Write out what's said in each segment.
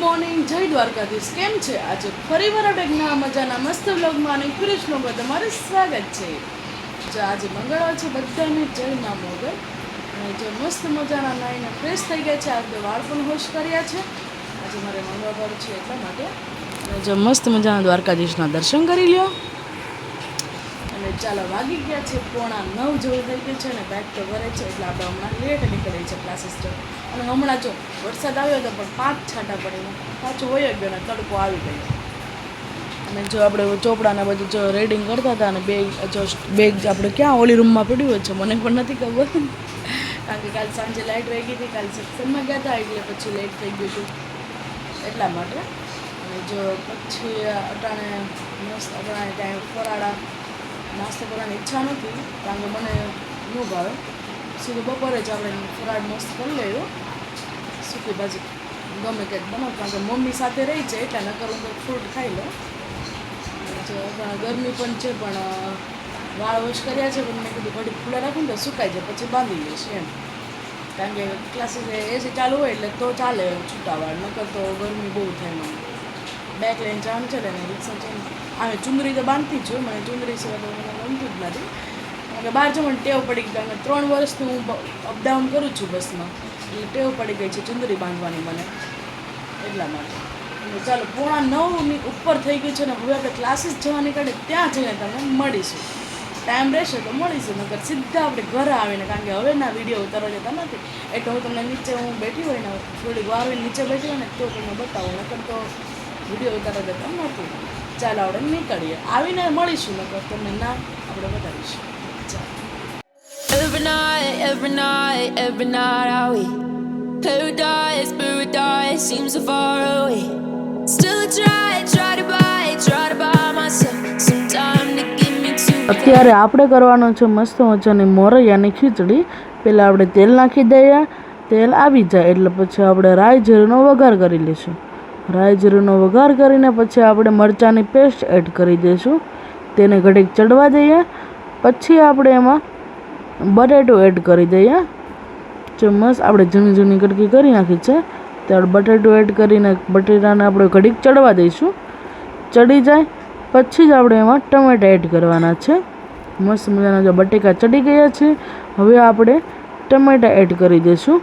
Morning, જય દ્વારકાધીશ. કેમ છે? આજે ફરીવાર આપણે નવા મજાના મસ્ત વ્લોગમાં અને ફ્રેશ વ્લોગમાં તમારું સ્વાગત છે. જો આજે મંગળવાર છે, બધાને જય મા મોગલ. અને જો મસ્ત મજાના નાઈને ફ્રેશ થઈ ગયા છે. આજે વાળ પણ વોશ કર્યા છે. આજે મારે મંગળવાર છે એટલા માટે. અને જો મસ્ત મજાના દ્વારકાધીશના દર્શન કરી લ્યો. અને ચાલો, વાગી ગયા છે 8:45 જેવું થઈ ગયું છે. અને બેગ તો ભરે છે એટલે આપણે હમણાં લેટ નીકળીએ છીએ ક્લાસીસ જો. અને હમણાં જો વરસાદ આવ્યો હતો પણ 5 છાંટા પડીને પાછો વયો ગયો ને તડકો આવી ગયો. અને જો આપણે ચોપડાને બધું જો રીડિંગ કરતા હતા અને બેગ આપણે ક્યાં ઓલી રૂમમાં પડ્યું છે મને પણ નથી ખબર, કારણ કે કાલ સાંજે લાઇટ વહી ગઈ હતી. કાલ સત્સંગમાં ગયા હતા એટલે પછી લેટ થઈ ગયું હતું એટલા માટે. અને જો પછી અટાણે મસ્ત અટાણે ત્યાં ફરાળા નાસ્તો કરવાની ઈચ્છા નથી, કારણ કે મને ન ભાવે. સીધું બપોરે જ આપણે ફરાળ મસ્ત કરી લેવું, સૂકી ભાજી ગમે તે બનાવ, કારણ કે મમ્મી સાથે રહી છે એટલે નકર હું ફ્રૂટ ખાઈ લઉં. ગરમી પણ છે, પણ વાળ વોશ કર્યા છે પણ મેં કીધું ઘડી ખુલ્લા રાખું ને તો સુકાઈ જાય પછી બાંધી લઈશ એમ, કારણ કે ક્લાસીસ એસી ચાલુ હોય એટલે તો ચાલે છૂટા વાળ, નકર તો ગરમી બહુ થાય મને. બેગ લઈને જવાનું છે ને રિક્ષા છે. આવે ચુંદરી તો બાંધતી જ હોય, મને ચુંદરી સિવાય તો મને ગમતું જ નથી, કારણ કે બહાર જવાનું ટેવ પડી ગઈ. કારણ કે 3 વર્ષથી હું અપડાઉન કરું છું બસમાં, એટલે ટેવ પડી ગઈ છે ચુંદરી બાંધવાની મને, એટલા માટે. અને ચાલો 8:45 ઉપર થઈ ગયું છે ને હવે આપણે ક્લાસીસ જવા નીકળે ત્યાં જઈને તમને મળીશું. ટાઈમ રહેશે તો મળીશું, નકર સીધા આપણે ઘરે આવીને, કારણ કે હવે ના વિડીયો ઉતારવા જતા નથી એટલે હું તમને નીચે હું બેઠી હોય ને થોડીક વાર નીચે બેઠી હોય ને તો તમને બતાવું, નકર તો વિડીયો ઉતારવા જતા નથી. ચાલો આપણે નીકળીએ, આવીને મળીશું, નકર તમને ના આપણે બતાવીશું. Every night I wait. Paradise seems so far away. Still I try to buy myself some time to give me to. અત્યારે આપણે કરવાનો છે મસ્ત મજાની મોરૈયાની ખીચડી. પહેલાં આપણે તેલ નાખી દઈએ, તેલ આવી જાય એટલે પછી આપણે રાઈ જીરુંનો વઘાર કરી લઈશું. રાઈ જીરુંનો વઘાર કરીને પછી આપણે મરચાંની પેસ્ટ એડ કરી દઈશું, તેને ઘડીક ચડવા દઈએ. પછી આપણે એમાં બટેટું એડ કરી દઈએ. જો મસ્ત આપણે ઝીણી ઝીણી કટકી કરી નાખી છે ત્યારે બટેટું એડ કરીને બટેટાને આપણે ઘડીક ચડવા દઈશું. ચડી જાય પછી જ આપણે એમાં ટમેટા એડ કરવાના છે. મસ્ત મજાના જો બટેકા ચડી ગયા છે, હવે આપણે ટમેટા એડ કરી દઈશું.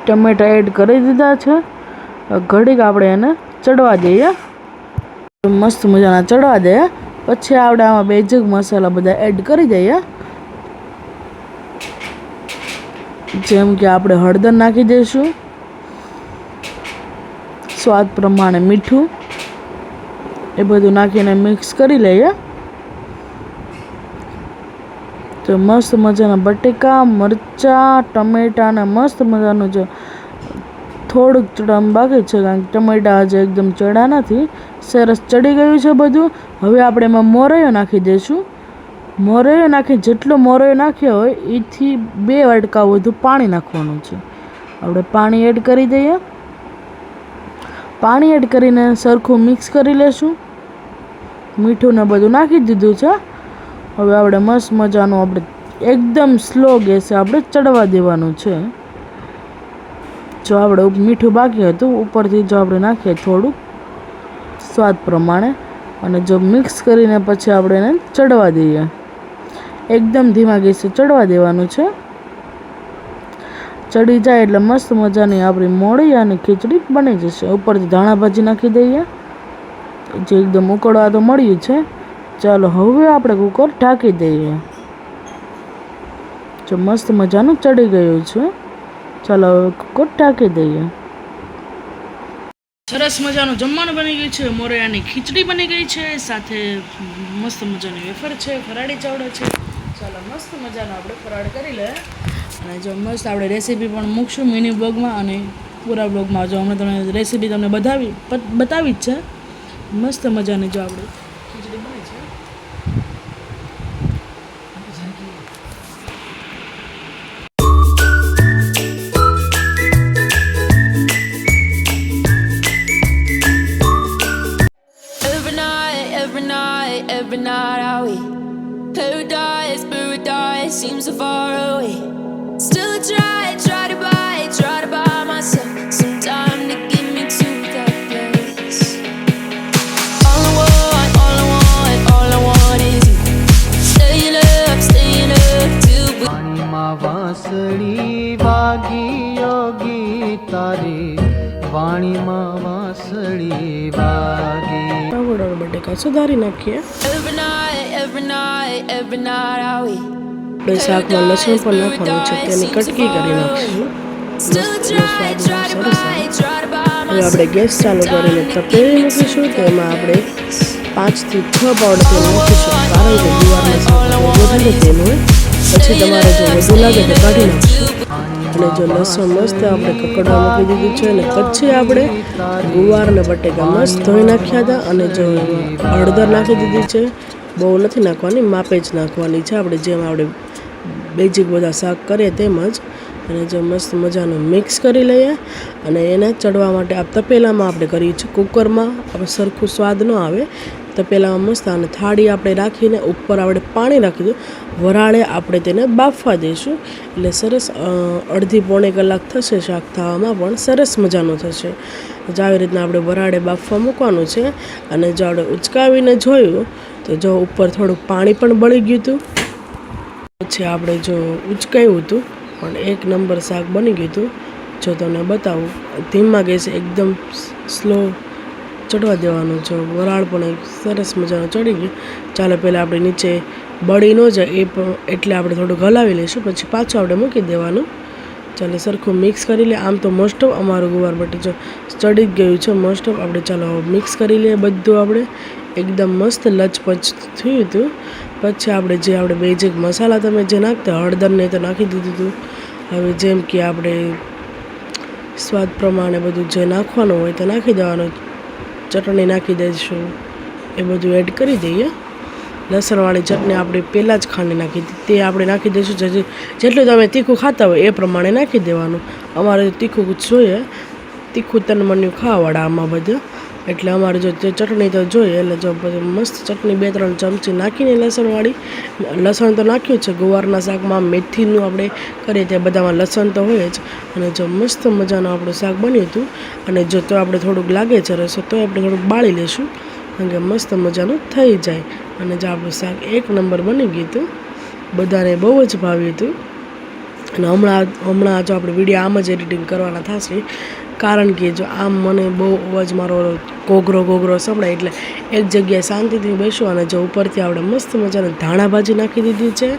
ટમેટા એડ કરી દીધા છે, ઘડીક આપણે એને ચડવા દઈએ. મસ્ત મજાના ચડવા દઈએ પછી આપણે આમાં બેઝિક મસાલા બધા એડ કરી દઈએ, જેમ કે આપણે હળદર નાખી દઈશું, સ્વાદ પ્રમાણે મીઠું, એ બધું નાખીને મિક્સ કરી લઈએ. તો મસ્ત મજાના બટેકા, મરચાં, ટમેટા અને મસ્ત મજાનું જો થોડુંક ચડવામાં બાકી છે, કારણ કે ટમેટા હજી એકદમ ચડા નથી. સરસ ચડી ગયું છે બધું. હવે આપણે એમાં મોરૈયો નાખી દઈશું. મોરૈયો નાખી જેટલો મોરૈયો નાખ્યો હોય એથી 2 વાટકા વધુ પાણી નાખવાનું છે. આપણે પાણી એડ કરી દઈએ. પાણી એડ કરીને સરખું મિક્સ કરી લેશું. મીઠું ને બધું નાખી દીધું છે. હવે આપણે મસ્ત મજાનું આપણે એકદમ સ્લો ગેસે આપણે ચડવા દેવાનું છે. જો આપણે મીઠું બાકી હતું ઉપરથી જો આપણે નાખીએ થોડુંક સ્વાદ પ્રમાણે, અને જો મિક્સ કરીને પછી આપણે એને ચડવા દઈએ. એકદમ ધીમા ગેસે ચડવા દેવાનું છે. ચડી જાય એટલે મસ્ત મજાની આપણી મોરૈયાની ખીચડી બની જશે. ઉપરથી ધાણા ભાજી નાખી દઈએ, જે એકદમ ઉકળવા તો મળ્યું છે. ચાલો હવે આપણે કુકર ઢાંકી દઈએ. જો મસ્ત મજાનું ચડી ગયું છે. ચાલો હવે કુકર ઢાંકી દઈએ. સરસ મજાનું જમવાનું બની ગયું છે. મોરૈયાની ખીચડી બની ગઈ છે, સાથે મસ્ત મજાની વેફર છે, ફરાળી ચાવડો છે. ચાલો મસ્ત મજાનો આપણે ફરાળ કરી લે. અને જો મસ્ત આપણે રેસીપી પણ મૂકશું મિની બ્લોગમાં અને પૂરા બ્લોગમાં. જો હમણાં તમને રેસીપી તમને બતાવી જ છે. મસ્ત મજાની જો આપણે ખીચડી બની છે. Every night I wait. Paradise seems so far away. Still I try to buy myself some time to get me to that place. All I want is you. Staying up till we વાણીમાં વાંસળી વાગી યોગી તારે વાણીમાં વાંસળી વાગી ટાવડર બટેકા સુધારી નાખીએ. every night I wait. આપણે શાકમાં લસણ પણ નાખવાનું છે, તેની કટકી કરી નાખીશું. મસ્ત એનો સ્વાદ આવશે. હવે આપણે ગેસ ચાલુ કરીને તપેલી મૂકીશું. તેમાં આપણે 5 થી 6 પાવડા તેલ નાખીશું, કારણ કે ગુવારના શાકમાં વધારે તેલ હોય. પછી તમારે જો વધુ લાગે તો કાઢી નાખીશું. અને જો લસણ મસ્ત આપણે કકડવા મૂકી દીધું છે, અને પછી આપણે ગુવાર અને બટેકા મસ્ત ધોઈ નાખ્યા હતા. અને જો હળદર નાખી દીધી છે, બહુ નથી નાખવાની, માપે જ નાખવાની છે, આપણે જેમ આપણે બેઝિક બધા શાક કરીએ તેમ જ. અને જો મસ્ત મજાનું મિક્સ કરી લઈએ. અને એને ચડવા માટે આ તપેલામાં આપણે કરીએ છીએ, કુકરમાં આપણે સરખું સ્વાદ ન આવે. તપેલામાં મસ્ત અને થાળી આપણે રાખીને ઉપર આપણે પાણી રાખી દઉં, વરાળે આપણે તેને બાફવા દઈશું. એટલે સરસ અડધી પોણી કલાક થશે, શાક થવામાં પણ સરસ મજાનું થશે. જો આવી રીતના આપણે વરાળે બાફવા મૂકવાનું છે. અને જો આપણે ઉચકાવીને જોયું તો જો ઉપર થોડુંક પાણી પણ બળી ગયું હતું. પછી આપણે જો ઉચકાયું હતું પણ એક નંબર શાક બની ગયું હતું. જો તમને બતાવું, ધીમા ગેસે એકદમ સ્લો ચડવા દેવાનું છે. વરાળ પણ એક સરસ મજાનું ચડી ગયું. ચાલો પહેલાં આપણે નીચે બળી ન જાય એ પણ એટલે આપણે થોડુંક હલાવી લઈશું, પછી પાછું આપણે મૂકી દેવાનું. ચાલો સરખું મિક્સ કરી લઈએ. આમ તો મોસ્ટ ઓફ અમારું ગુવાર બટેકા જો ચડી જ ગયું છે મોસ્ટ ઓફ. આપણે ચાલો મિક્સ કરી લઈએ બધું. આપણે એકદમ મસ્ત લચપચ થયું હતું. પછી આપણે જે આપણે બેઝિક મસાલા તમે જે નાખતા, હળદરને તો નાખી દીધું હતું. હવે જેમ કે આપણે સ્વાદ પ્રમાણે બધું જે નાખવાનું હોય તો નાખી દેવાનું. ચટણી નાખી દઈશું, એ બધું એડ કરી દઈએ. લસણવાળી ચટણી આપણે પહેલાં જ ખાંડી નાખી હતી, તે આપણે નાખી દઈશું. જેટલું તમે તીખું ખાતા હોય એ પ્રમાણે નાખી દેવાનું. અમારે તીખું જોઈએ, તીખું તનમન્યું ખાવાવાળા આમાં બધા, એટલે અમારે જો તે ચટણી તો જોઈએ. એટલે જો મસ્ત ચટણી 2-3 ચમચી નાખીને લસણવાળી, લસણ તો નાખ્યું છે. ગુવારના શાકમાં મેથીનું આપણે કરીએ તે બધામાં લસણ તો હોય જ. અને જો મસ્ત મજાનું આપણું શાક બન્યું હતું. અને જો તો આપણે થોડુંક લાગે છે રસો તો આપણે થોડુંક બાળી લઈશું, કારણ કે મસ્ત મજાનું થઈ જાય. અને જો આપણું શાક એક નંબર બની ગયું હતું, બધાને બહુ જ ભાવ્યું હતું. અને હમણાં જો આપણે વિડીયો આમ જ એડિટિંગ કરવાના થશે, કારણ કે જો આમ મને બહુ અવાજ મારો ઘોઘરો સંભળાય, એટલે એક જગ્યાએ શાંતિથી બેસું. અને જો ઉપરથી આપણે મસ્ત મજાની ધાણા ભાજી નાખી દીધી છે.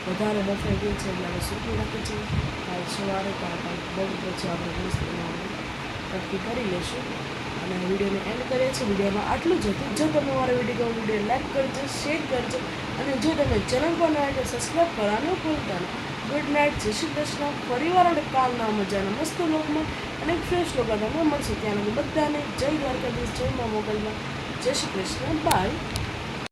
વધારે બફાઈ ગઈ છે એટલે આપણે સૂકવી નાખી છે. કાલ સવારે બહુ પછી આપણે મસ્ત કટકી કરી લઈશું. અને વિડીયોને એન્ડ કરીએ છીએ. વિડીયોમાં આટલું જ હતું. જો તમે મારો વિડીયો લાઈક કરજો, શેર કરજો. અને જો તમે ચેનલ પર નવા તો સબસ્ક્રાઈબ કરવાનું ભૂલતા નહીં. ગુડ નાઇટ, જય શ્રી કૃષ્ણ. ફરીવાર આપણે કાલના મજાના મસ્ત લોકમાં અને ફ્રેશ લોકો તમને મળશે. ત્યાં બધાને જય દ્વારકાધીશ, જય મા મોગલમાં, જય શ્રી કૃષ્ણ, બાય.